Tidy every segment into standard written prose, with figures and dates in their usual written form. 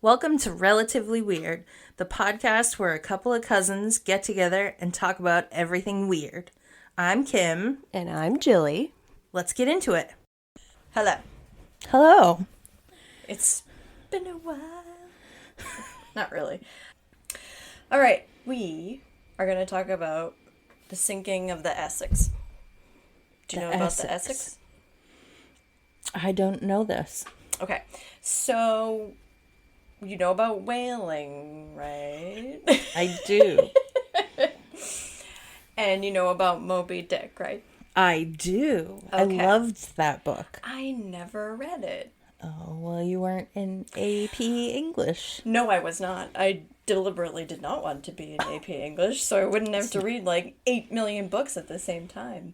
Welcome to Relatively Weird, the podcast where a couple of cousins get together and talk about everything weird. I'm Kim. And I'm Jilly. Let's get into it. Hello. Hello. It's been a while. Not really. All right, we are going to talk about the sinking of the Essex. Do you know about the Essex? I don't know this. Okay, so you know about whaling, right? I do. And you know about Moby Dick, right? I do. Okay. I loved that book. I never read it. Oh, well, you weren't in AP English. No, I was not. I deliberately did not want to be in AP English, so I wouldn't have to read like 8 million books at the same time.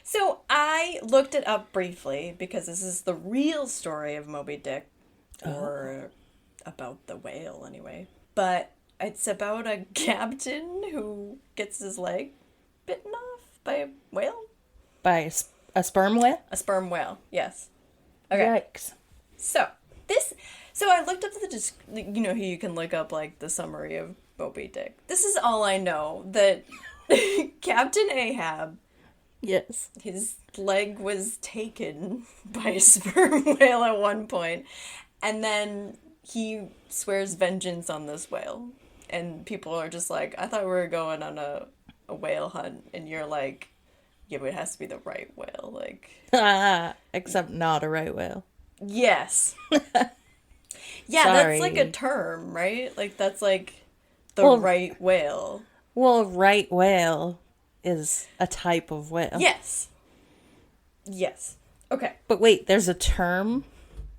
So I looked it up briefly because this is the real story of Moby Dick, or about the whale anyway. But it's about a captain who gets his leg bitten off by a whale. By a sperm whale? A sperm whale, yes. Okay. Yikes. So I looked up you know, you can look up like the summary of Moby Dick. This is all I know, that Captain Ahab, Yes. his leg was taken by a sperm whale at one point, and then he swears vengeance on this whale. And people are just like, I thought we were going on a whale hunt, and you're like, yeah, but it has to be the right whale, like. Except not a right whale. Yes. Yeah, Sorry. that's like a term, right? Like, that's like the right whale. Well, right whale is a type of whale. Yes. Yes. Okay. But wait, there's a term?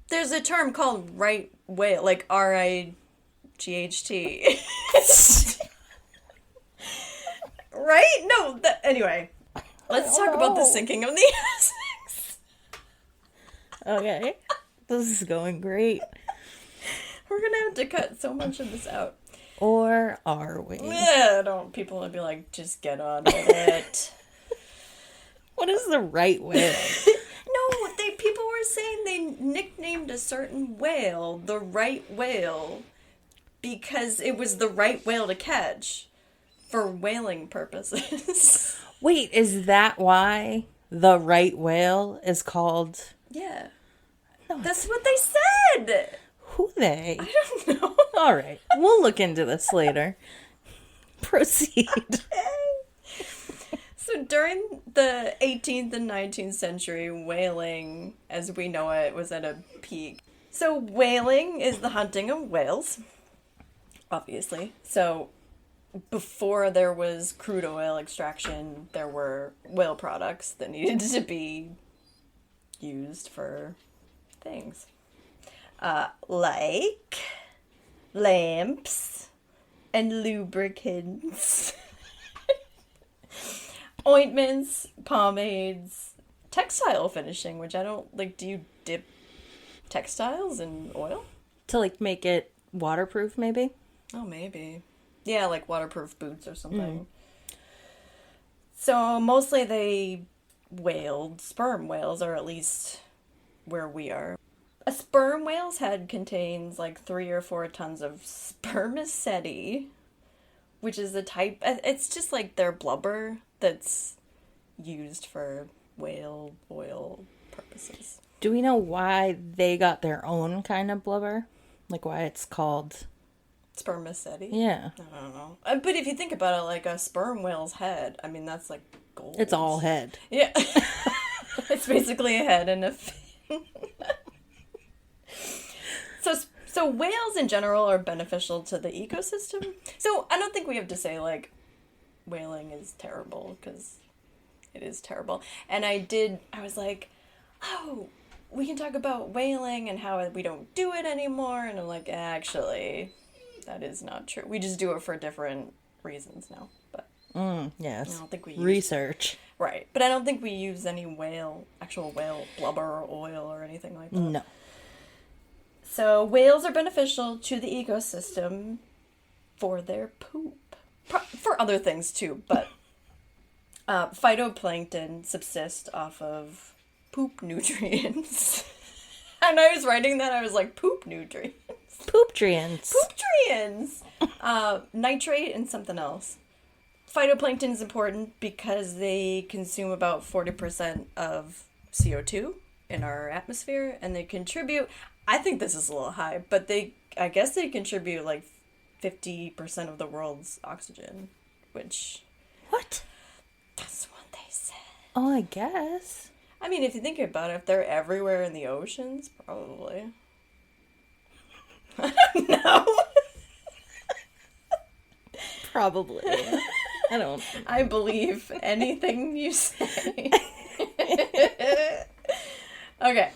There's a term called right whale, like RIGHT. Right? No, anyway. Let's talk about the sinking of the Essex. Okay. This is going great. We're gonna have to cut so much of this out. Or are we? Yeah, people would be like, just get on with it. What is the right whale? No, people were saying they nicknamed a certain whale the right whale because it was the right whale to catch for whaling purposes. Wait, is that why the right whale is called... Yeah. No, that's what they said! Who they? I don't know. All right, we'll look into this later. Proceed. So during the 18th and 19th century, whaling, as we know it, was at a peak. So whaling is the hunting of whales, obviously. So before there was crude oil extraction, there were whale products that needed to be used for things. Like lamps and lubricants. Ointments, pomades, textile finishing, which I don't like. Do you dip textiles in oil? To like make it waterproof, maybe? Oh, maybe. Yeah, like waterproof boots or something. So mostly they whaled sperm whales, or at least where we are. A sperm whale's head contains like 3 or 4 tons of spermaceti, which is a type. It's just like their blubber that's used for whale oil purposes. Do we know why they got their own kind of blubber? Like why it's called... Spermaceti? Yeah. I don't know. But if you think about it, like a sperm whale's head, I mean, that's like gold. It's all head. Yeah. It's basically a head and a fin. So whales in general are beneficial to the ecosystem. So I don't think we have to say, like, whaling is terrible, because it is terrible. And I was like, oh, we can talk about whaling and how we don't do it anymore. And I'm like, actually, that is not true. We just do it for different reasons now. But yes. I don't think we research. Right. But I don't think we use any actual whale blubber or oil or anything like that. No. So whales are beneficial to the ecosystem for their poop. For other things too, but phytoplankton subsist off of poop nutrients. And I was writing that, I was like, poop nutrients? Pooptrients. Pooptrients! Nitrate and something else. Phytoplankton is important because they consume about 40% of CO2 in our atmosphere, and they contribute, I think this is a little high, but I guess they contribute like 50% of the world's oxygen, which... What? That's what they said. Oh, I guess. I mean, if you think about it, if they're everywhere in the oceans, probably. No. Probably. I don't. I believe anything you say. Okay.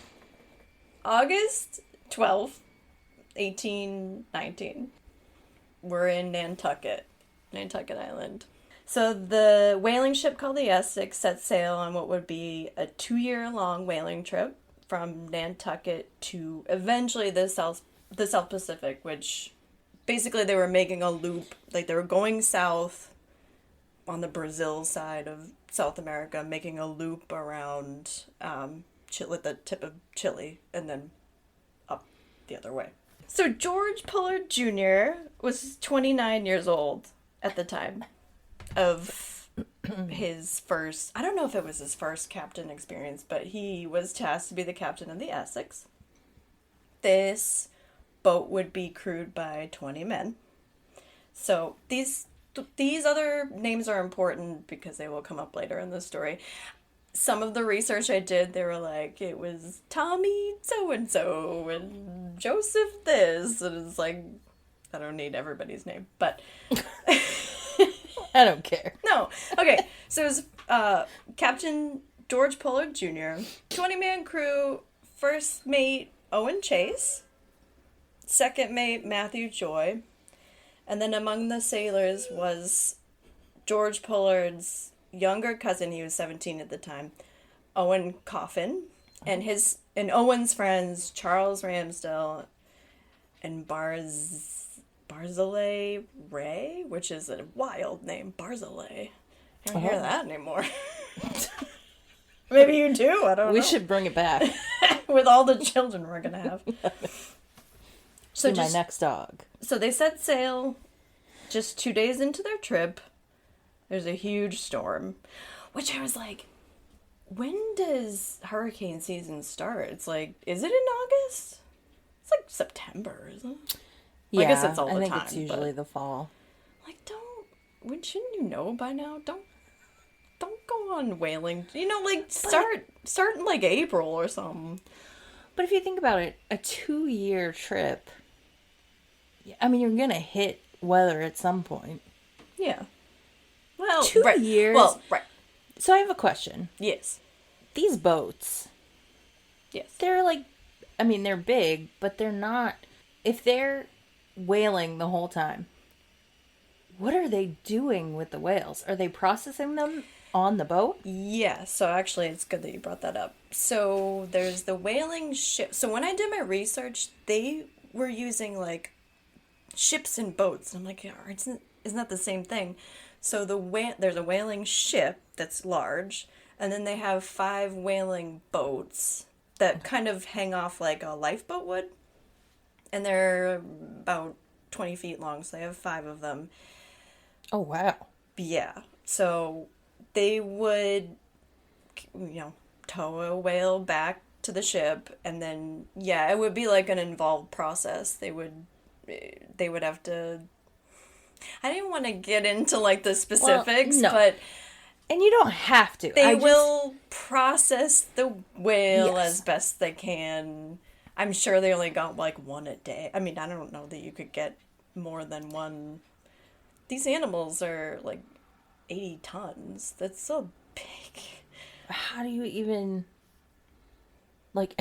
August 12th, 1819. We're in Nantucket Island. So the whaling ship called the Essex set sail on what would be a 2-year-long whaling trip from Nantucket to eventually the South Pacific, which basically they were making a loop, like they were going south on the Brazil side of South America, making a loop around with the tip of Chile, and then up the other way. So George Pullard Jr. was 29 years old at the time of his first, I don't know if it was his first captain experience, but he was tasked to be the captain of the Essex. This boat would be crewed by 20 men. So these other names are important because they will come up later in the story. Some of the research I did, they were like, it was Tommy so-and-so and Joseph this, and it's like, I don't need everybody's name, but... I don't care. No. Okay, so it was Captain George Pullard Jr., 20-man crew, first mate Owen Chase, second mate Matthew Joy, and then among the sailors was George Pullard's younger cousin, he was 17 at the time, Owen Coffin, and Owen's friends Charles Ramsdell and Barzillai Ray, which is a wild name, Barzillai. I don't hear that anymore. Maybe you do, I don't know. We should bring it back. With all the children we're going to have. So my next dog. So they set sail just 2 days into their trip. There's a huge storm, which I was like, when does hurricane season start? It's like, is it in August? It's like September, isn't it? Well, Yeah, I guess it's all the time. I think it's usually the fall. Like, shouldn't you know by now? Don't go on whaling. You know, like, start in, like, April or something. But if you think about it, a 2-year trip, I mean, you're going to hit weather at some point. Yeah. Well, 2 years? Well, right. So I have a question. Yes. These boats. Yes. They're like, I mean, they're big, but they're not, if they're whaling the whole time, what are they doing with the whales? Are they processing them on the boat? Yeah, so actually it's good that you brought that up. So there's the whaling ship. So when I did my research, they were using like ships and boats. And I'm like, isn't that the same thing? So there's a whaling ship that's large, and then they have 5 whaling boats that kind of hang off like a lifeboat would. And they're about 20 feet long, so they have 5 of them. Oh, wow. Yeah. So they would, tow a whale back to the ship, and then, it would be like an involved process. They would have to... I didn't want to get into, like, the specifics, no. but... And you don't have to. They will process the whale as best they can. I'm sure they only got, like, 1 a day. I mean, I don't know that you could get more than 1. These animals are, like, 80 tons. That's so big. How do you even, like...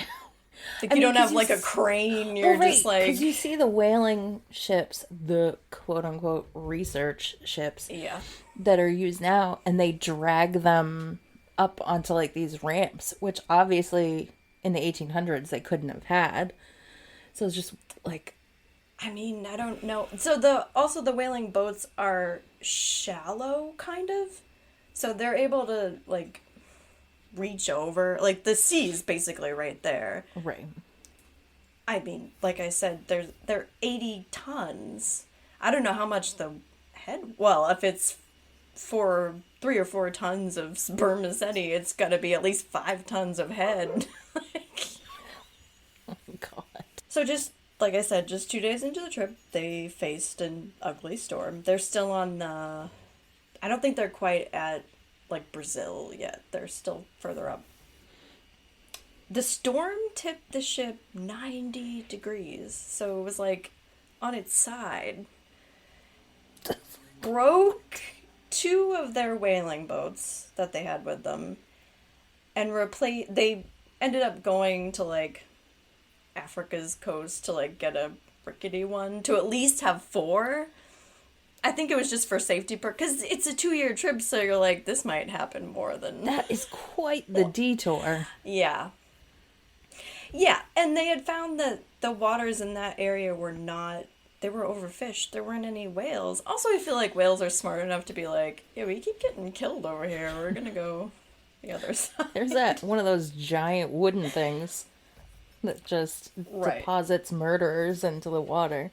Like, you don't have, like, a crane. You're just, like... Because you see the whaling ships, the quote-unquote research ships... Yeah. ...that are used now, and they drag them up onto, like, these ramps, which obviously in the 1800s they couldn't have had. So it's just, like... I mean, I don't know. So the whaling boats are shallow, kind of. So they're able to, like... reach over, like, the sea's basically right there. Right. I mean, like I said, they're 80 tons. I don't know how much the head. Well, if it's for 3 or 4 tons of spermaceti, it's got to be at least 5 tons of head. Oh, God. So just like I said, just 2 days into the trip, they faced an ugly storm. They're still on the. I don't think they're quite at like Brazil yet. They're still further up. The storm tipped the ship 90 degrees, so it was like on its side. Broke 2 of their whaling boats that they had with them, and they ended up going to like Africa's coast to like get a rickety one to at least have 4. I think it was just for safety because it's a 2-year trip, so you're like, this might happen more than That is quite the detour. Yeah. Yeah, and they had found that the waters in that area were they were overfished. There weren't any whales. Also, I feel like whales are smart enough to be like, yeah, we keep getting killed over here. We're gonna go the other side. There's that one of those giant wooden things that just deposits murderers into the water.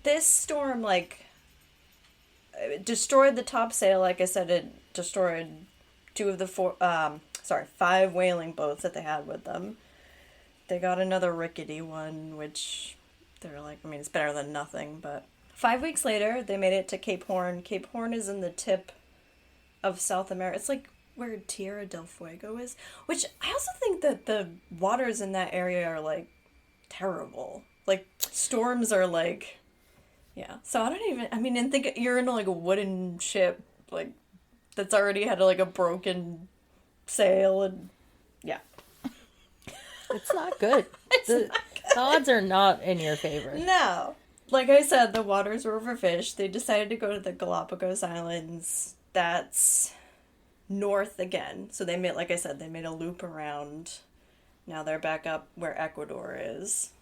This storm, like, destroyed the topsail. Like I said, it destroyed 2 of the 5 whaling boats that they had with them. They got another rickety one, which they're like, I mean, it's better than nothing, but 5 weeks later, they made it to Cape Horn. Cape Horn is in the tip of South America. It's like where Tierra del Fuego is, which I also think that the waters in that area are like terrible. Like storms are like, yeah. So and think you're in like a wooden ship, like that's already had like a broken sail and yeah. It's not good. The odds are not in your favor. No. Like I said, the waters were overfished. They decided to go to the Galapagos Islands. That's north again. So they made, like I said, they made a loop around. Now they're back up where Ecuador is.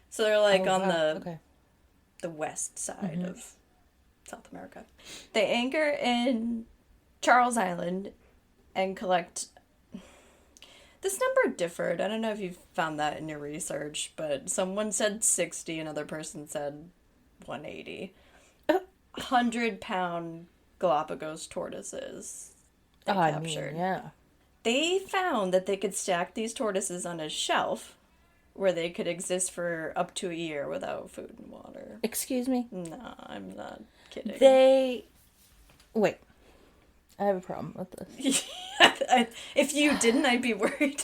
So they're like the west side of South America. They anchor in Charles Island and collect. This number differed. I don't know if you found that in your research, but someone said 60, another person said 180. 100-pound Galapagos tortoises they captured. Yeah. They found that they could stack these tortoises on a shelf where they could exist for up to a year without food and water. Excuse me? No, I'm not kidding. Wait. I have a problem with this. If you didn't, I'd be worried.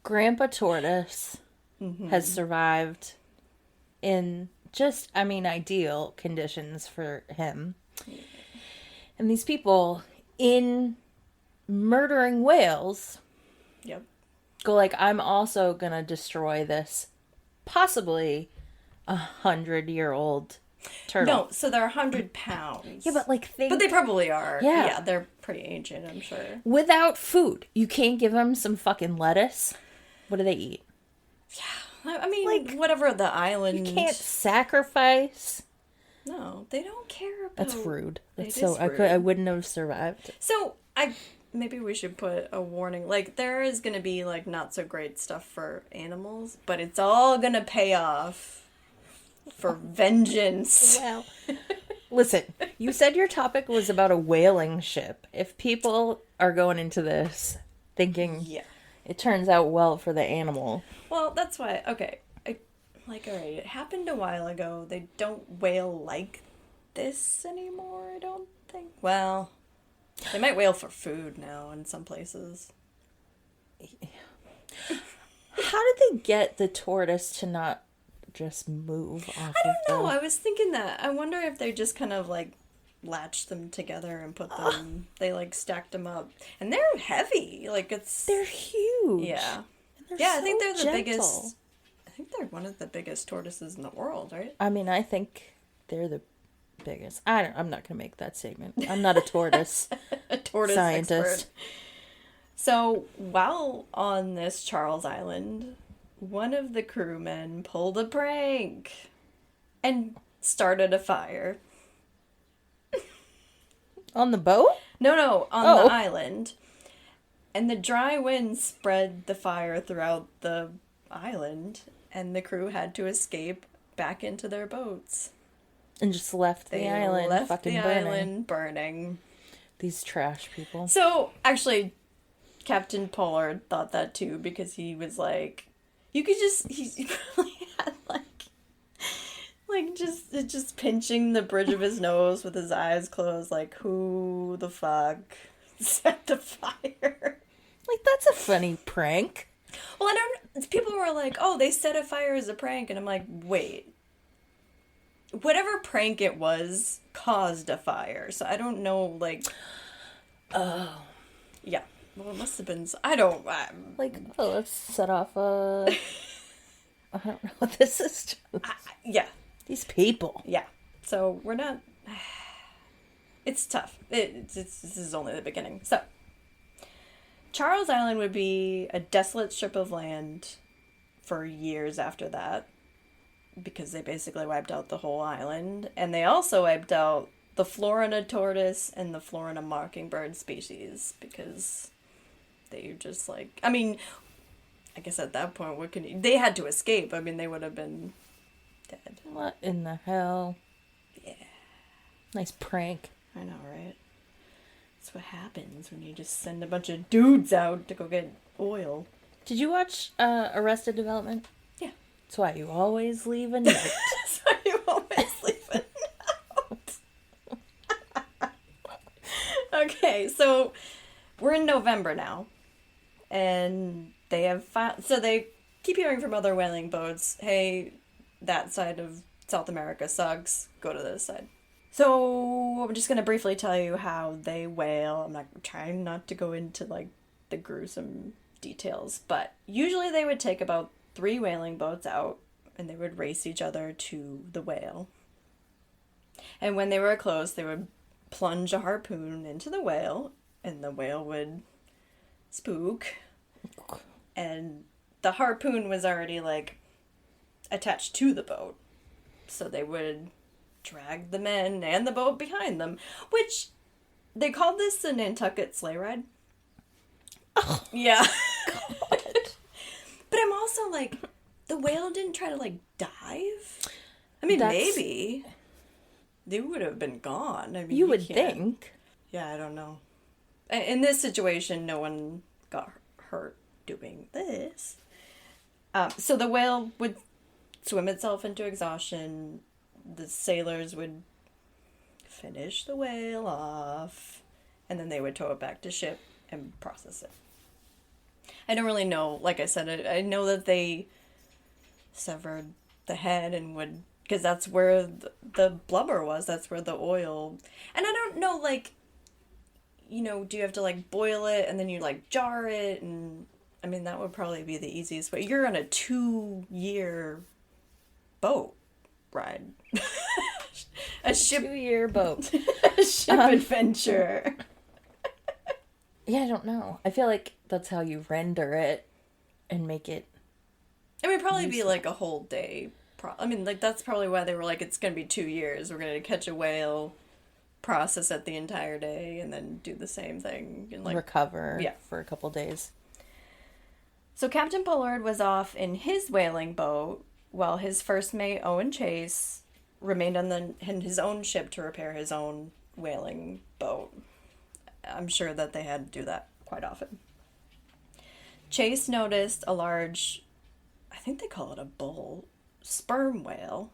Grandpa Tortoise has survived in just, ideal conditions for him. And these people, in murdering whales, go like, I'm also going to destroy this possibly 100-year-old turtle. No, so they're 100 pounds. Yeah, but But they probably are. Yeah. Yeah, they're pretty ancient, I'm sure. Without food. You can't give them some fucking lettuce. What do they eat? Yeah, I mean, whatever the island... You can't sacrifice. No, they don't care about... That's rude. That's rude. I wouldn't have survived. So, maybe we should put a warning. Like, there is going to be, like, not so great stuff for animals, but it's all going to pay off for vengeance. Well, listen, you said your topic was about a whaling ship. If people are going into this thinking it turns out well for the animal. Well, that's why, okay, alright, it happened a while ago. They don't whale like this anymore, I don't think. Well, they might whale for food now in some places. How did they get the tortoise to not just move off of I don't know. I was thinking that. I wonder if they just kind of like latched them together and put them. They like stacked them up, and they're heavy. Like they're huge. Yeah, yeah. I think they're the biggest. I think they're one of the biggest tortoises in the world, right? I think they're the biggest. I'm not gonna make that statement. I'm not a tortoise. A tortoise scientist. expert. So while on this Charles Island, one of the crewmen pulled a prank and started a fire. On the boat? No, on the island. And the dry wind spread the fire throughout the island. and the crew had to escape back into their boats. And just left the island burning. These trash people. So, actually, Captain Pollard thought that too, because he was like, you could just, he probably had just pinching the bridge of his nose with his eyes closed, like, who the fuck set the fire? Like, that's a funny prank. Well, people were like, oh, they set a fire as a prank, and I'm like, wait. Whatever prank it was caused a fire, so I don't know, like... Oh. Yeah. Well, it must have been... let's set off a... I don't know what this is. Yeah. These people. Yeah. So, we're not... It's tough. This is only the beginning. So, Charles Island would be a desolate strip of land for years after that, because they basically wiped out the whole island. And they also wiped out the Florida tortoise and the Florida mockingbird species, because they just like... I mean, I guess at that point, they had to escape. I mean, they would have been dead. What in the hell? Yeah. Nice prank. I know, right? That's what happens when you just send a bunch of dudes out to go get oil. Did you watch Arrested Development? Yeah. That's why you always leave a note. That's why you always leave a note. Okay, so we're in November now. And they have so they keep hearing from other whaling boats, hey, that side of South America sucks, go to this side. So I'm just going to briefly tell you how they whale. I'm trying not to go into like the gruesome details, but usually they would take about 3 whaling boats out and they would race each other to the whale. And when they were close, they would plunge a harpoon into the whale and the whale would spook. And the harpoon was already like attached to the boat. So they would drag the men and the boat behind them, which they called this the Nantucket sleigh ride. Oh, yeah. God. But I'm also like, the whale didn't try to like dive. I mean, maybe they would have been gone. I mean, you would think. Yeah, I don't know. In this situation, no one got hurt doing this. So the whale would swim itself into exhaustion. The sailors would finish the whale off, and then they would tow it back to ship and process it. I don't really know. Like I said, I know that they severed the head and would... Because that's where the blubber was. That's where the oil... And I don't know, like... You know, do you have to, like, boil it and then you, like, jar it? And, I mean, that would probably be the easiest way. You're on a 2-year boat ride. A ship... 2-year boat. A ship adventure. Yeah, I don't know. I feel like that's how you render it and make it... It would probably be, like, a whole day. I mean, like, that's probably why they were like, it's going to be 2 years. We're going to catch a whale... process it the entire day and then do the same thing and like recover for a couple days. So Captain Pollard was off in his whaling boat while his first mate Owen Chase remained on his own ship to repair his own whaling boat. I'm sure that they had to do that quite often. Chase noticed a large, I think they call it a bull, sperm whale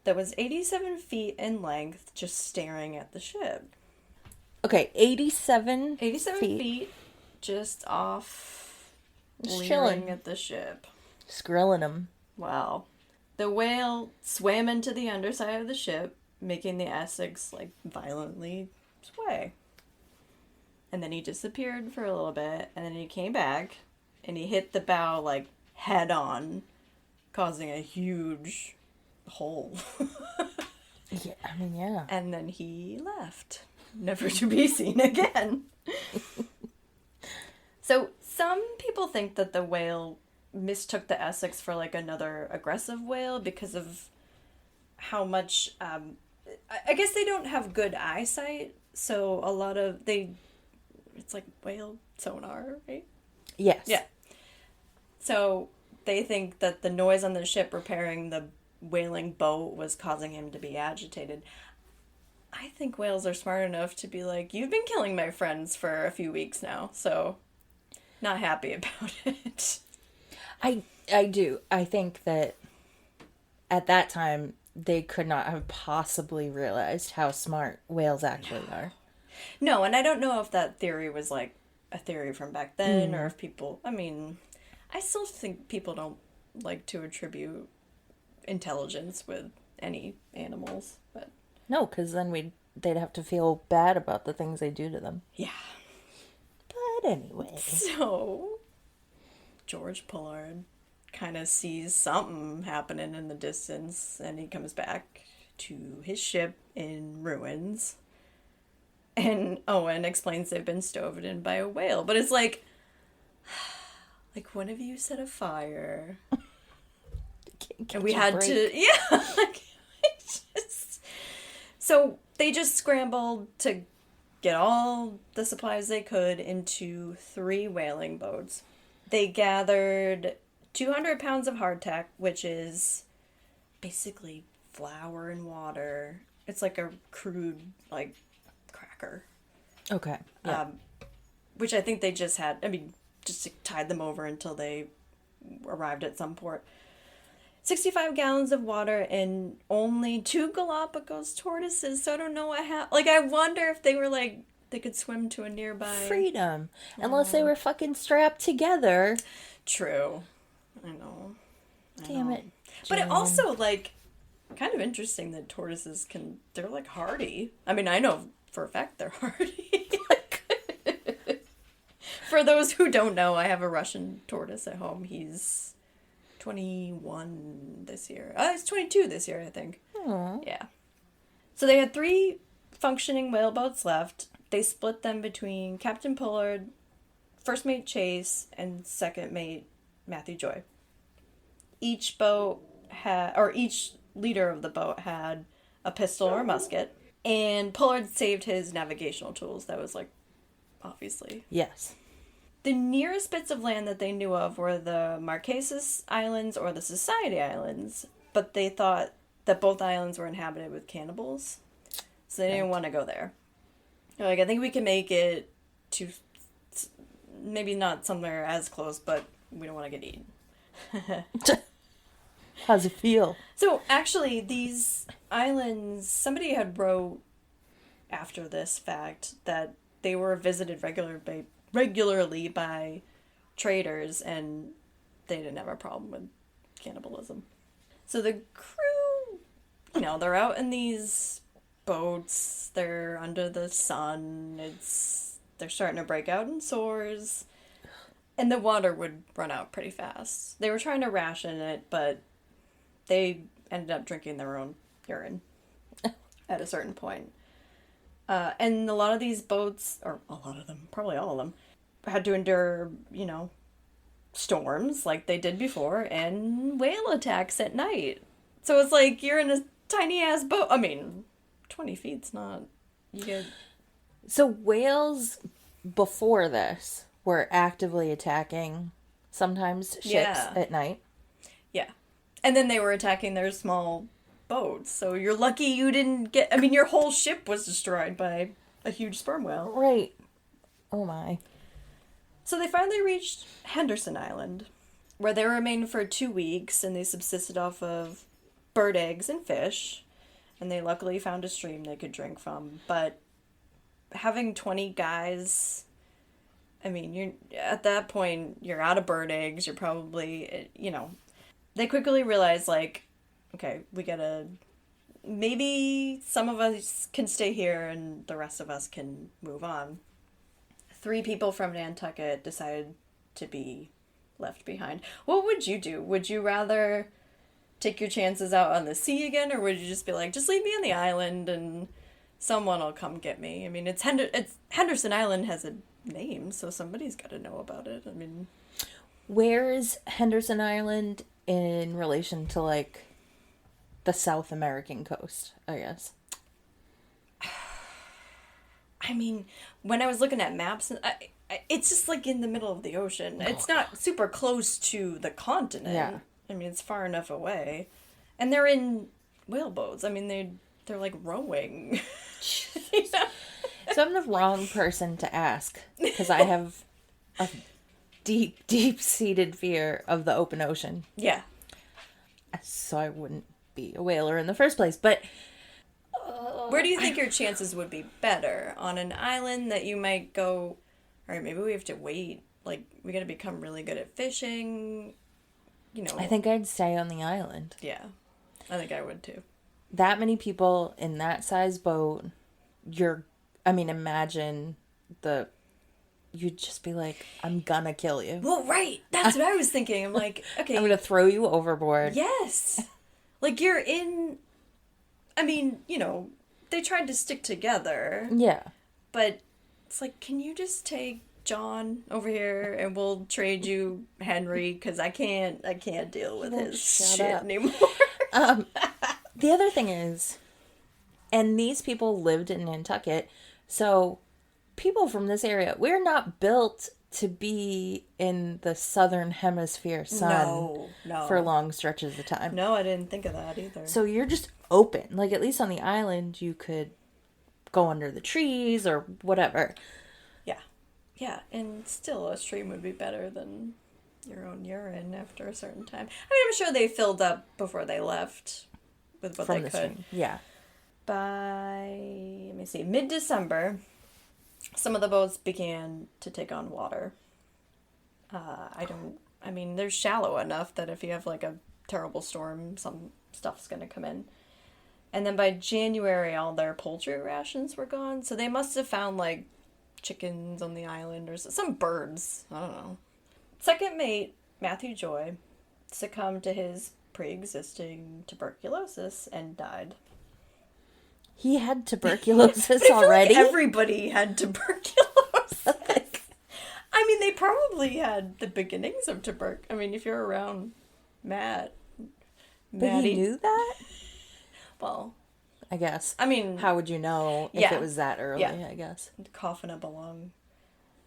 that was 87 feet in length, just staring at the ship. Okay, 87 feet, just off, just chilling at the ship. Just grilling them. Wow. The whale swam into the underside of the ship, making the Essex, like, violently sway. And then he disappeared for a little bit, and then he came back, and he hit the bow, like, head on, causing a huge... hole. Yeah, I mean, yeah. And then he left, never to be seen again. So some people think that the whale mistook the Essex for like another aggressive whale because of how much I guess they don't have good eyesight, so a lot of it's like whale sonar, right? Yes. Yeah. So they think that the noise on the ship repairing the whaling boat was causing him to be agitated. I think whales are smart enough to be like, you've been killing my friends for a few weeks now, so not happy about it. I do. I think that at that time, they could not have possibly realized how smart whales actually are. No, and I don't know if that theory was like a theory from back then or if people, I mean, I still think people don't like to attribute intelligence with any animals, but No, because then they'd have to feel bad about the things they do to them. yeah. But anyway. So, George Pollard kind of sees something happening in the distance, and he comes back to his ship in ruins. And Owen explains they've been stove in by a whale, but it's like one of you set a fire, and we had to, yeah. So they just scrambled to get all the supplies they could into 3 whaling boats. They gathered 200 pounds of hardtack, which is basically flour and water. It's like a crude, like, cracker. Okay. Yeah. Which I think they just had, just tied them over until they arrived at some port. 65 gallons of water and only 2 Galapagos tortoises, so I don't know what happened. Like, I wonder if they were like, they could swim to a nearby... Freedom. Unless they were fucking strapped together. True. I know. Damn it. But it also, like, kind of interesting that tortoises they're, like, hardy. I mean, I know for a fact they're hardy. For those who don't know, I have a Russian tortoise at home. He's 21 this year. He's 22 this year, I think. Aww. Yeah. So they had 3 functioning whaleboats left. They split them between Captain Pollard, First Mate Chase, and Second Mate Matthew Joy. Each leader of the boat had a pistol or a musket, and Pollard saved his navigational tools. That was, like, obviously. Yes. The nearest bits of land that they knew of were the Marquesas Islands or the Society Islands, but they thought that both islands were inhabited with cannibals, so they didn't want to go there. They're like, I think we can make it to maybe not somewhere as close, but we don't want to get eaten. How's it feel? So, actually, these islands, somebody had wrote after this fact that they were visited regularly by traders, and they didn't have a problem with cannibalism. So the crew, they're out in these boats, they're under the sun, they're starting to break out in sores, and the water would run out pretty fast. They were trying to ration it, but they ended up drinking their own urine at a certain point. And a lot of these boats, or a lot of them, probably all of them, had to endure, storms like they did before and whale attacks at night. So it's like you're in a tiny ass boat. 20 feet's not... So whales before this were actively attacking sometimes ships at night? Yeah. And then they were attacking their small boats. So you're lucky you didn't get... your whole ship was destroyed by a huge sperm whale. Right. Oh my. So they finally reached Henderson Island, where they remained for 2 weeks, and they subsisted off of bird eggs and fish, and they luckily found a stream they could drink from. But having 20 guys, you're at that point, you're out of bird eggs, you're probably, They quickly realized, like, okay, we gotta... Maybe some of us can stay here, and the rest of us can move on. 3 people from Nantucket decided to be left behind. What would you do? Would you rather take your chances out on the sea again, or would you just be like, just leave me on the island and someone will come get me? It's Henderson Island has a name, so somebody's got to know about it. Where is Henderson Island in relation to, like, the South American coast, I guess? When I was looking at maps, it's just like in the middle of the ocean. It's not super close to the continent. Yeah. I mean, it's far enough away. And they're in whaleboats. I mean, they're like rowing. You know? So I'm the wrong person to ask, because I have a deep, deep-seated fear of the open ocean. Yeah. So I wouldn't be a whaler in the first place. But where do you think your chances would be better? On an island that you might go, all right, maybe we have to wait. Like, we got to become really good at fishing. You know. I think I'd stay on the island. Yeah. I think I would too. That many people in that size boat, imagine you'd just be like, I'm gonna kill you. Well, right. That's what I was thinking. I'm like, okay. I'm gonna throw you overboard. Yes. Like, you're in, I mean, you know, they tried to stick together. Yeah. But it's like, can you just take John over here and we'll trade you Henry? Because I can't deal with his shit anymore. The other thing is, and these people lived in Nantucket, so people from this area, we're not built to be in the southern hemisphere sun for long stretches of time. No, I didn't think of that either. So you're just open. Like, at least on the island, you could go under the trees or whatever. Yeah. Yeah, and still a stream would be better than your own urine after a certain time. I mean, I'm sure they filled up before they left with what they could. Stream. Yeah. By, let me see, mid-December, some of the boats began to take on water. They're shallow enough that if you have like a terrible storm, some stuff's going to come in. And then by January, all their poultry rations were gone. So they must have found like chickens on the island or some birds. I don't know. Second mate, Matthew Joy, succumbed to his pre-existing tuberculosis and died. He had tuberculosis already? Like everybody had tuberculosis. I mean, they probably had the beginnings of tuberculosis. I mean, if you're around Matt. But he knew that? Well, I guess. I mean, how would you know if it was that early, I guess? Coffin up along.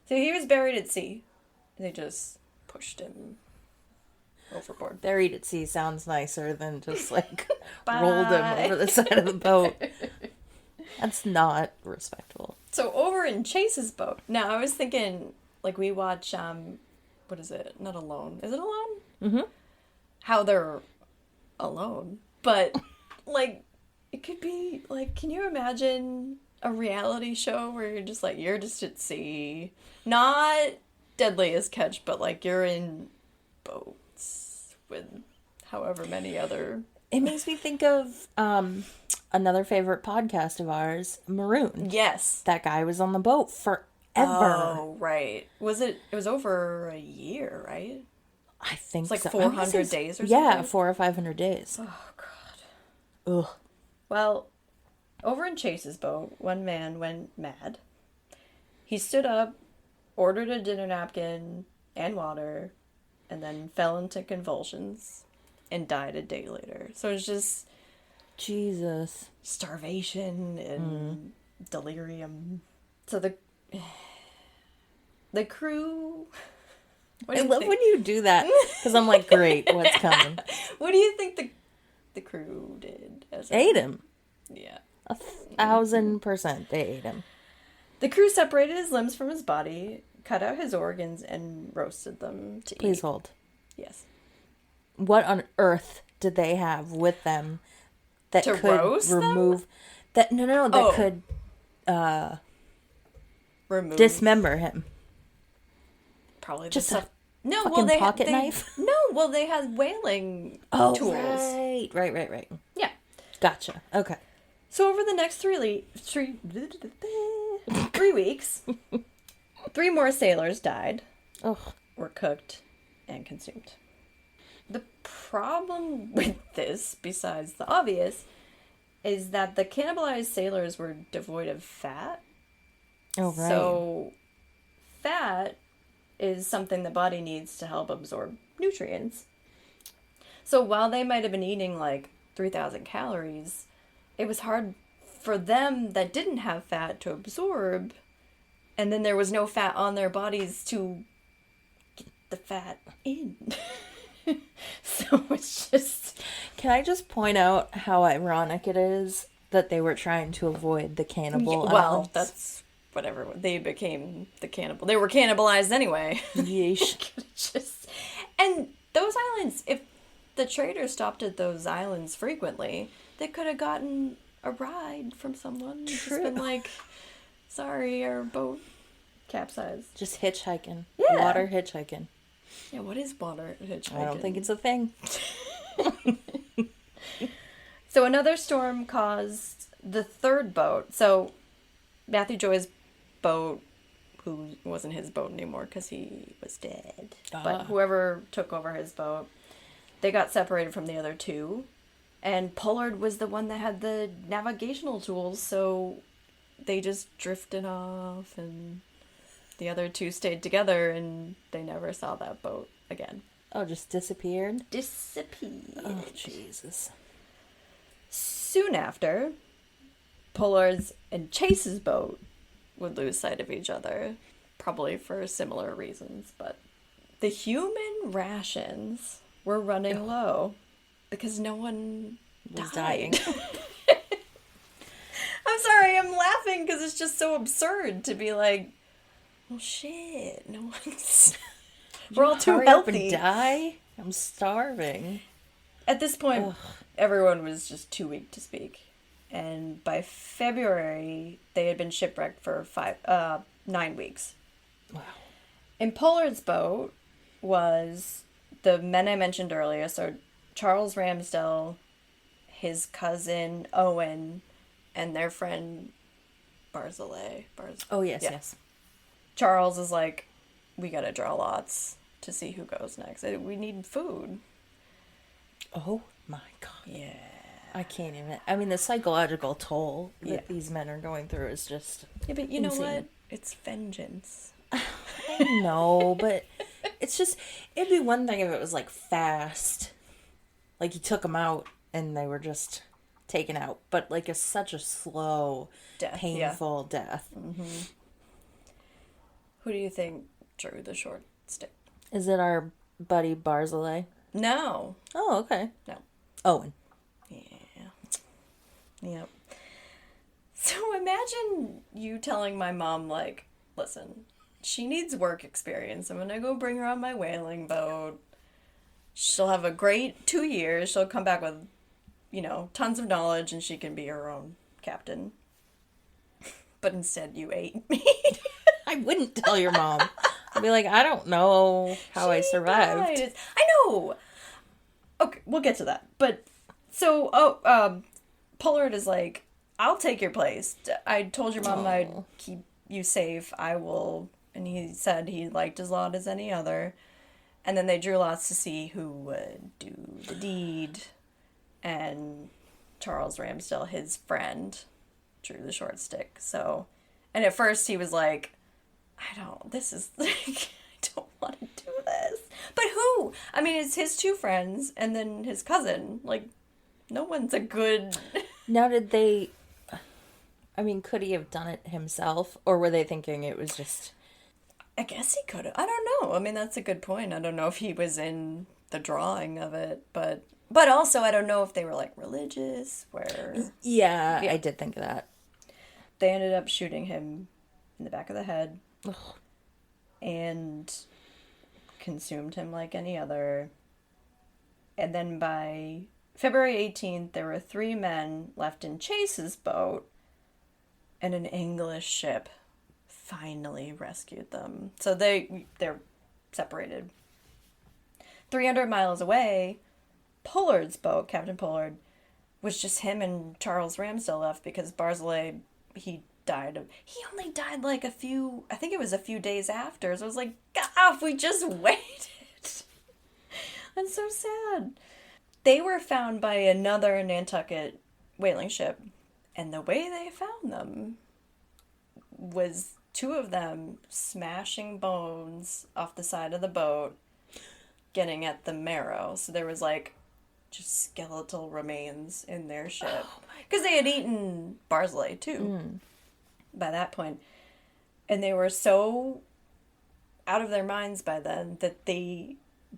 So he was buried at sea. They just pushed him overboard. Buried at sea sounds nicer than just like rolled him over the side of the boat. That's not respectful. So over in Chase's boat. Now I was thinking, like, we watch what is it? Not Alone. Is it Alone? Mm-hmm. How they're alone. But like, it could be like, can you imagine a reality show where you're just at sea, not Deadliest Catch, but like you're in boats with however many other. It makes me think of another favorite podcast of ours, Maroon. Yes. That guy was on the boat forever. Oh, right. It was over a year, right? I think it's like so. 400 days or something? Yeah, 400 or 500 days. Oh, God. Ugh. Well, over in Chase's boat, one man went mad. He stood up, ordered a dinner napkin and water, and then fell into convulsions and died a day later. So it's just Jesus. Starvation and delirium. So the crew. I love when you do that, because I'm like, great, what's coming? What do you think the crew did? Ate him. Yeah. 1,000% they ate him. The crew separated his limbs from his body, cut out his organs, and roasted them to eat. Please hold. Yes. What on earth did they have with them that to could roast remove them? That could remove dismember him? Probably just the a stuff. No, fucking pocket knife. No, well, they had whaling tools. Right. Yeah. Gotcha. Okay. So over the next 3 weeks, 3 more sailors died, were cooked, and consumed. The problem with this, besides the obvious, is that the cannibalized sailors were devoid of fat. Oh, right. So fat is something the body needs to help absorb nutrients. So while they might have been eating like 3,000 calories, it was hard for them that didn't have fat to absorb And then there was no fat on their bodies to get the fat in. So it's just... Can I just point out how ironic it is that they were trying to avoid the cannibal islands? That's whatever. They became the cannibal. They were cannibalized anyway. Yeesh. And those islands, if the traders stopped at those islands frequently, they could have gotten a ride from someone. True. Just been like, sorry, our boat capsized. Just hitchhiking. Yeah. Water hitchhiking. Yeah, what is water hitchhiking? I don't think it's a thing. So another storm caused the third boat. So Matthew Joy's boat, who wasn't his boat anymore because he was dead. But whoever took over his boat, they got separated from the other two. And Pollard was the one that had the navigational tools, so they just drifted off, and the other two stayed together, and they never saw that boat again. Oh, just disappeared? Disappeared. Oh, Jesus. Soon after, Pollard's and Chase's boat would lose sight of each other, probably for similar reasons, but the human rations were running low because no one was dying. I'm sorry, I'm laughing because it's just so absurd to be like, well, shit, no one's... We're all too healthy. Up and die? I'm starving. At this point, everyone was just too weak to speak. And by February, they had been shipwrecked for 9 weeks. Wow. In Pollard's boat was the men I mentioned earlier. So Charles Ramsdell, his cousin Owen, and their friend Barzillai. Oh, yes, yes. Charles is like, we gotta draw lots to see who goes next. We need food. Oh my God. Yeah. I can't even. I mean, the psychological toll that these men are going through is just but you insane. know what? It's vengeance. I know, but it's just, it'd be one thing if it was like fast. Like you took them out and they were just taken out. But like it's such a slow, death, painful death. Mm-hmm. Who do you think drew the short stick? Is it our buddy Barzillai? No. Oh, okay. No. Owen. Yeah. Yep. So imagine you telling my mom, like, listen, she needs work experience. I'm going to go bring her on my whaling boat. She'll have a great 2 years. She'll come back with, tons of knowledge and she can be her own captain. But instead you ate me. I wouldn't tell your mom. I'd be like, I don't know how I survived. Died. I know. Okay, we'll get to that. But, so, Pollard is like, I'll take your place. I told your mom I'd keep you safe. I will. And he said he liked his lot as any other. And then they drew lots to see who would do the deed. And Charles Ramsdell, his friend, drew the short stick. So, and at first he was like, I don't want to do this. But who? I mean, it's his two friends and then his cousin. Like, no one's a good... Now, could he have done it himself? Or were they thinking it was just... I guess he could have. I don't know. I mean, that's a good point. I don't know if he was in the drawing of it, but also I don't know if they were, like, religious, where... Yeah, I did think of that. They ended up shooting him in the back of the head. Ugh. And consumed him like any other. And then by February 18th, there were 3 men left in Chase's boat, and an English ship finally rescued them. So they're separated. 300 miles away, Pollard's boat, Captain Pollard, was just him and Charles Ramsdell left because Barzillai, he only died like a few days after. So I was like, God, if we just waited. That's so sad. They were found by another Nantucket whaling ship. And the way they found them was 2 of them smashing bones off the side of the boat, getting at the marrow. So there was like just skeletal remains in their ship. Because they had eaten Barzillai too. By that point. And they were so out of their minds by then that they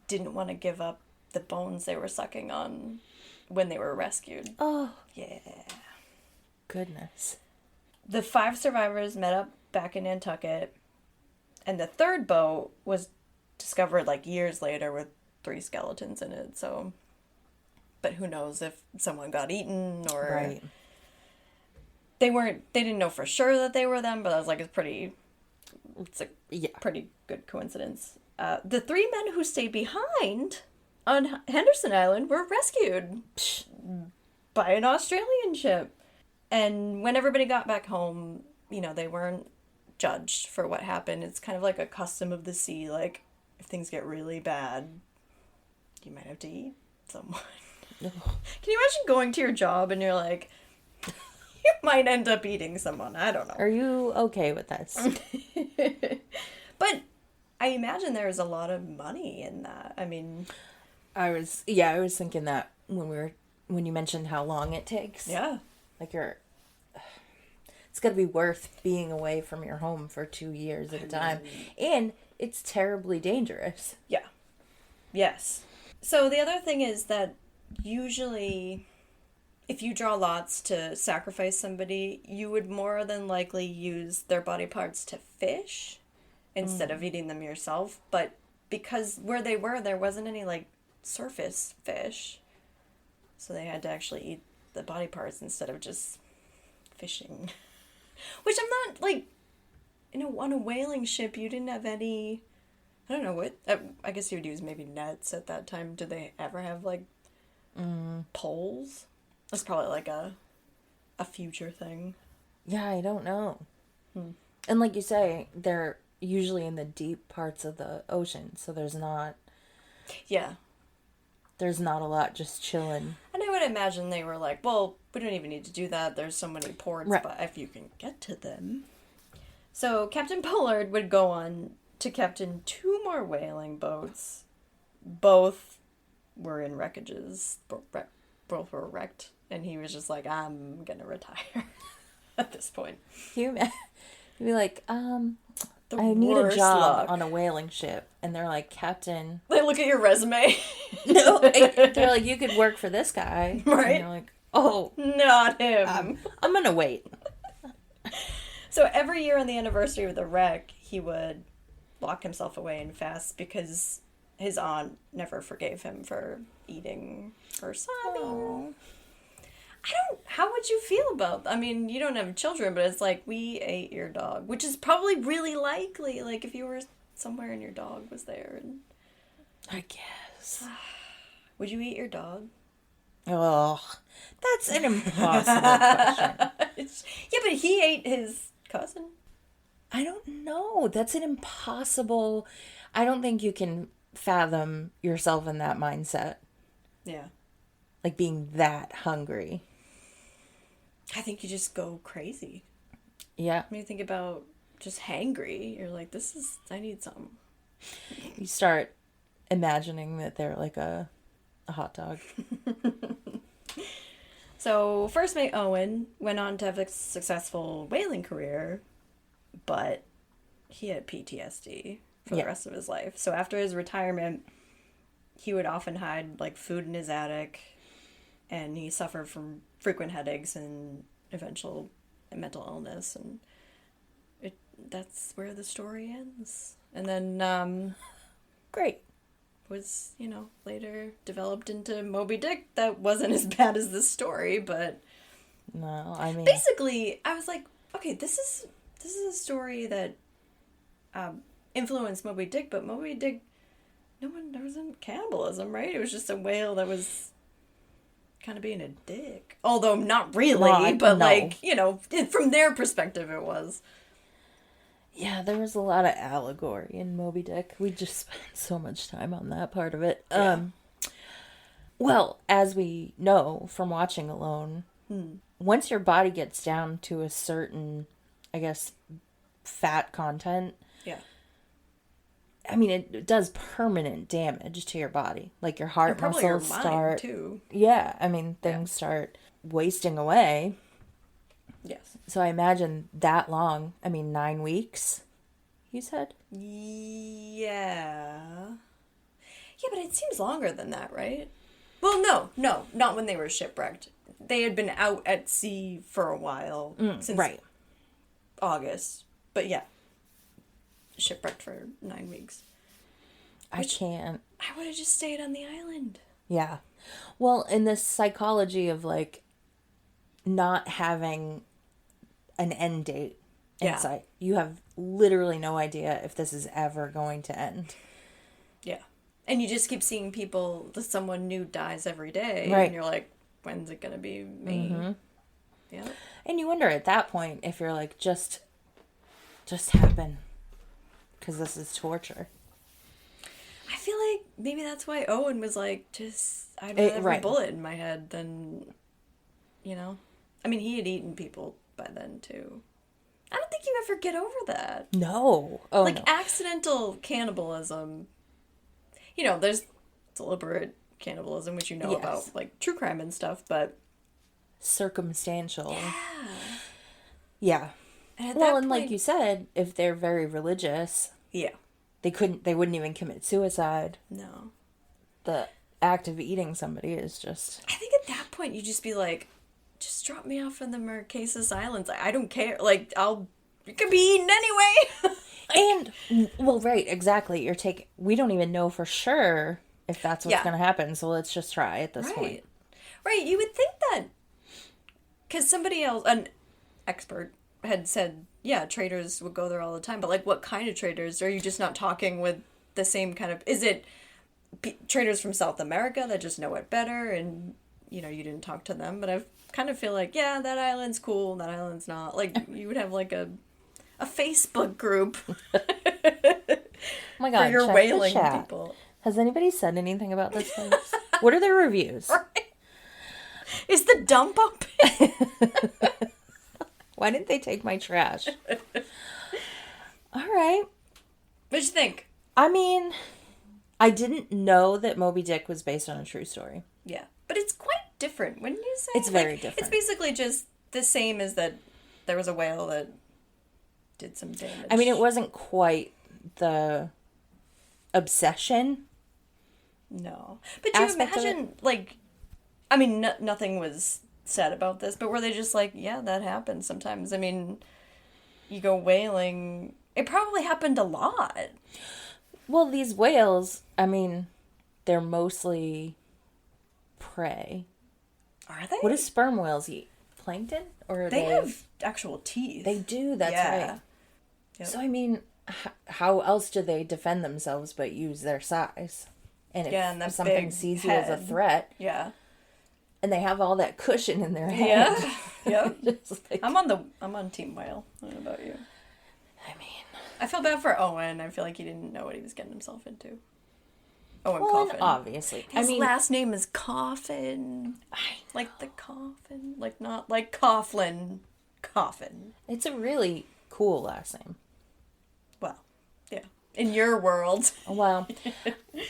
didn't want to give up the bones they were sucking on when they were rescued. Oh. Yeah. Goodness. The 5 survivors met up back in Nantucket, and the third boat was discovered like years later with 3 skeletons in it, so... But who knows if someone got eaten or... Right. They didn't know for sure that they were them, but I was like, it's a pretty good coincidence. The 3 men who stayed behind on Henderson Island were rescued by an Australian ship. And when everybody got back home, you know, they weren't judged for what happened. It's kind of like a custom of the sea. Like, if things get really bad, you might have to eat someone. Can you imagine going to your job and you're like, you might end up eating someone? I don't know. Are you okay with this? But I imagine there's a lot of money in that. I mean... I was thinking that when you mentioned how long it takes. Yeah. Like it's got to be worth being away from your home for 2 years at a time. And it's terribly dangerous. Yeah. Yes. So the other thing is that usually if you draw lots to sacrifice somebody, you would more than likely use their body parts to fish instead of eating them yourself. But because where they were, there wasn't any like surface fish. So they had to actually eat the body parts instead of just fishing. Which I'm not, like, you know, on a whaling ship, you didn't have any, I don't know what, I guess you would use maybe nets at that time. Did they ever have, like, poles? That's probably, like, a future thing. Yeah, I don't know. And like you say, they're usually in the deep parts of the ocean, so there's not... Yeah. There's not a lot just chilling. And I would imagine they were like, well, we don't even need to do that. There's so many ports, right. But if you can get to them. So Captain Pollard would go on to captain 2 more whaling boats. Both were in wreckages. Both were wrecked. And he was just like, I'm going to retire at this point. You'd be like, I need a job on a whaling ship. And they're like, Captain... They look at your resume. No, they're like, you could work for this guy. Right. And you're like, oh. Not him. I'm going to wait. So every year on the anniversary of the wreck, he would lock himself away and fast because his aunt never forgave him for eating her son. How would you feel about, I mean, you don't have children, but it's like, we ate your dog, which is probably really likely, like, if you were somewhere and your dog was there. And... I guess. Would you eat your dog? Oh, that's an impossible question. Yeah, but he ate his cousin. I don't know. That's an impossible... I don't think you can fathom yourself in that mindset. Yeah. Like, being that hungry. I think you just go crazy. Yeah. When you think about just hangry, you're like, I need something. You start imagining that they're like a hot dog. So, First Mate Owen went on to have a successful whaling career, but he had PTSD for the rest of his life. So, after his retirement, he would often hide, like, food in his attic, and he suffered from frequent headaches and eventual mental illness, and that's where the story ends. And then, Great. was, later developed into Moby Dick. That wasn't as bad as this story, but... No, I mean... Basically, I was like, okay, this is a story that influenced Moby Dick, but Moby Dick, there wasn't cannibalism, right? It was just a whale that was kind of being a dick. Although not really, but no. From their perspective it was. Yeah, there was a lot of allegory in Moby Dick. We just spent so much time on that part of it. Yeah. Well, as we know from watching Alone, once your body gets down to a certain, I guess, fat content, I mean, it does permanent damage to your body. Like, your heart muscles start... too. Yeah, I mean, things start wasting away. Yes. So I imagine that long. I mean, 9 weeks, you said? Yeah. Yeah, but it seems longer than that, right? Well, no, not when they were shipwrecked. They had been out at sea for a while, since Right. August. But yeah, shipwrecked for 9 weeks. I can't. I would have just stayed on the island. Yeah. Well, in this psychology of like not having an end date in Yeah. sight, you have literally no idea if this is ever going to end. Yeah. And you just keep seeing people, someone new dies every day. Right. And you're like, when's it going to be me? Mm-hmm. Yeah. And you wonder at that point if you're like, just happen. Because this is torture. I feel like maybe that's why Owen was like, I'd rather have right. a bullet in my head than, you know. I mean, he had eaten people by then, too. I don't think you ever get over that. No. Oh, like, no. accidental cannibalism. You know, there's deliberate cannibalism, which you know Yes. about, like, true crime and stuff, but... Circumstantial. Yeah. Yeah. And at Well, that and point, like you said, if they're very religious, yeah. they wouldn't even commit suicide. No. The act of eating somebody is just... I think at that point, you just be like, just drop me off in the Marquesas Islands. I don't care. Like, you can be eaten anyway. And, well, right, exactly. We don't even know for sure if that's what's Yeah. going to happen, so let's just try at this point. Right, you would think that, because somebody else, an expert, had said, yeah, traders would go there all the time, but, like, what kind of traders? Are you just not talking with the same kind of, is it traders from South America that just know it better, and, you know, you didn't talk to them, but I kind of feel like, yeah, that island's cool, that island's not. Like, you would have, like, a Facebook group Oh my God, for your check the whaling chat. people. Has anybody said anything about this place? What are their reviews? Right. Is the dump open? Why didn't they take my trash? All right. What'd you think? I mean, I didn't know that Moby Dick was based on a true story. Yeah. But it's quite different, wouldn't you say? It's very different. It's basically just the same as that there was a whale that did some damage. I mean, it wasn't quite the obsession. No. But do you Aspect of imagine, like, I mean, nothing was said about this, but were they just like, yeah, that happens sometimes? I mean, you go whaling, it probably happened a lot. Well, these whales, I mean, they're mostly prey. Are they? What do sperm whales eat? Plankton? Or are They have actual teeth. They do, that's Yeah. right. Yep. So, I mean, how else do they defend themselves but use their size? And if and that something big sees you as a head. threat, Yeah. and they have all that cushion in their head. Yeah. Yep. Just like, I'm on Team Whale. I don't know about you. I mean, I feel bad for Owen. I feel like he didn't know what he was getting himself into. Owen well, Coffin. and obviously. His I mean, last name is Coffin. Like the coffin. Like not like Coughlin. Coffin. it's a really cool last name. Well, yeah. In your world. Well,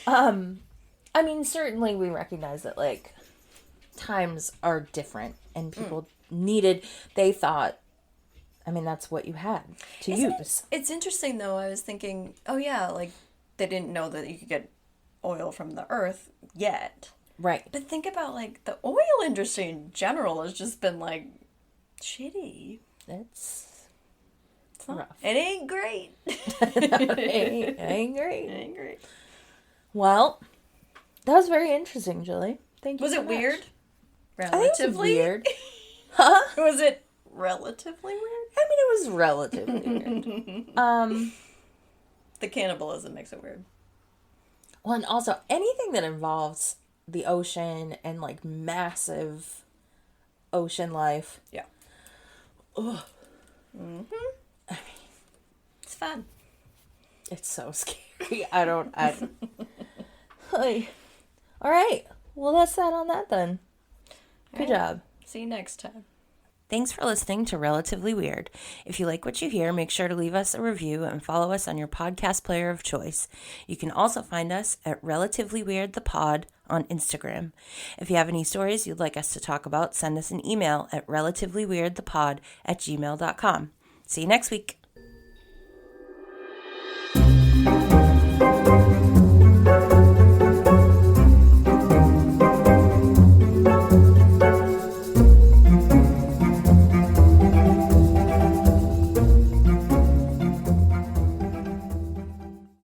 I mean, certainly we recognize that, like, times are different and people they thought, I mean, that's what you had to use. It's interesting though. I was thinking, oh yeah, like they didn't know that you could get oil from the earth yet. Right. But think about like the oil industry in general has just been like shitty. It's Not, rough. it ain't great. It ain't great. It ain't great. Well, that was very interesting, Jilly. Thank you. Was so it much. weird? I think it's Relatively weird. Huh? Was it relatively weird? I mean, it was relatively weird. The cannibalism makes it weird. Well, and also anything that involves the ocean and like massive ocean life. Yeah. Ugh. It's fun. It's so scary. Hey. All right. Well, that's that on that then. Good job. See you next time. Thanks for listening to Relatively Weird. If you like what you hear, make sure to leave us a review and follow us on your podcast player of choice. You can also find us at Relatively Weird the Pod on Instagram. If you have any stories you'd like us to talk about, send us an email at relatively weirdthepod@gmail.com. See you next week.